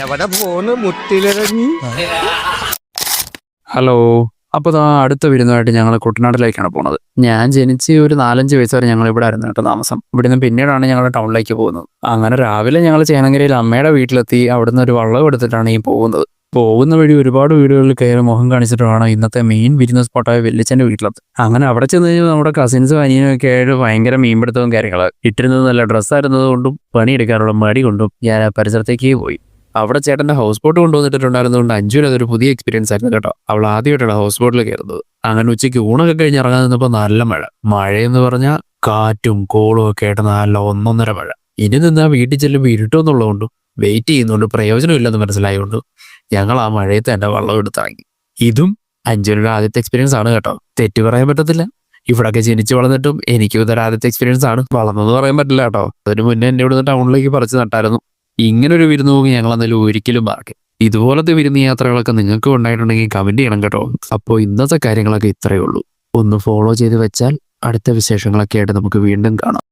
എവിടെ പോന്ന് മുട്ടിലിറങ്ങി. ഹലോ. അപ്പോൾ അടുത്ത വിരുന്നുമായിട്ട് ഞങ്ങൾ കുട്ടനാട്ടിലേക്കാണ് പോകുന്നത്. ഞാൻ ജനിച്ച് ഒരു 4-5 വയസ്സ് വരെ ഞങ്ങൾ ഇവിടെ ആയിരുന്നു കേട്ടോ താമസം. ഇവിടുന്ന് പിന്നീടാണ് ഞങ്ങൾ ടൗണിലേക്ക് പോകുന്നത്. അങ്ങനെ രാവിലെ ഞങ്ങൾ ചേനങ്കരയിൽ അമ്മയുടെ വീട്ടിലെത്തി. അവിടുന്ന് ഒരു വള്ളം എടുത്തിട്ടാണ് ഈ പോകുന്നത്. പോകുന്ന വഴി ഒരുപാട് വീടുകളിൽ കയറി മുഖം കാണിച്ചിട്ട് വേണം ഇന്നത്തെ മെയിൻ വിരുന്ന് സ്പോട്ടായ വെല്ലിച്ചൻ്റെ വീട്ടിലെത്തി. അങ്ങനെ അവിടെ ചെന്ന് കഴിഞ്ഞാൽ നമ്മുടെ കസിൻസും അനിയനൊക്കെ ആയിട്ട് ഭയങ്കര മീൻപിടുത്തവും കാര്യങ്ങൾ. ഇട്ടിരുന്നത് നല്ല ഡ്രസ്സായിരുന്നത് കൊണ്ടും പണിയെടുക്കാനുള്ള മടി കൊണ്ടും ഞാൻ ആ പരിസരത്തേക്ക് പോയി. അവിടെ ചേട്ടൻ്റെ ഹൗസ് ബോട്ട് കൊണ്ടുവന്നിട്ടുണ്ടായിരുന്നതുകൊണ്ട് അഞ്ജുവിന് അതൊരു പുതിയ എക്സ്പീരിയൻസ് ആയിരുന്നു കേട്ടോ. അവൾ ആദ്യമായിട്ടാണ് ഹൗസ് ബോട്ടിൽ കയറുന്നത്. അങ്ങനെ ഉച്ചയ്ക്ക് ഊണൊക്കെ കഴിഞ്ഞ് ഇറങ്ങാൻ നിന്നപ്പോൾ നല്ല മഴയെന്ന് പറഞ്ഞാൽ കാറ്റും കോളും ഒക്കെ ആയിട്ട് നല്ല 1-1.5 മഴ. ഇനി നിന്നാ വീട്ടിൽ ചെല്ലുമ്പോൾ ഇരുട്ടൊന്നുള്ളതുകൊണ്ടും വെയിറ്റ് ചെയ്യുന്നതുകൊണ്ട് പ്രയോജനമില്ലെന്ന് മനസ്സിലായതുകൊണ്ട് ഞങ്ങൾ ആ മഴയത്ത് എൻ്റെ വള്ളം എടുത്തിറങ്ങി. ഇതും അഞ്ജുവിൻ്റെ ആദ്യത്തെ എക്സ്പീരിയൻസ് ആണ് കേട്ടോ. തെറ്റ് പറയാൻ പറ്റത്തില്ല. ഇവിടൊക്കെ ജനിച്ചു വളർന്നിട്ടും എനിക്കും ഇതൊരു ആദ്യത്തെ എക്സ്പീരിയൻസ് ആണ്. വളർന്നെന്ന് പറയാൻ പറ്റില്ല കേട്ടോ. അതിന് മുന്നേ എൻ്റെ ഇവിടുന്ന് ടൗണിലേക്ക് പറിച്ചു നട്ടായിരുന്നു. ഇങ്ങനൊരു വിരുന്ന് പോകും ഞങ്ങൾ എന്നാലും ഒരിക്കലും മറക്കും. ഇതുപോലത്തെ വിരുന്ന് യാത്രകളൊക്കെ നിങ്ങൾക്ക് ഉണ്ടായിട്ടുണ്ടെങ്കിൽ കമന്റ് ചെയ്യണം കേട്ടോ. അപ്പോൾ ഇന്നത്തെ കാര്യങ്ങളൊക്കെ ഇത്രയേ ഉള്ളൂ. ഒന്ന് ഫോളോ ചെയ്ത് വെച്ചാൽ അടുത്ത വിശേഷങ്ങളൊക്കെ ആയിട്ട് നമുക്ക് വീണ്ടും കാണാം.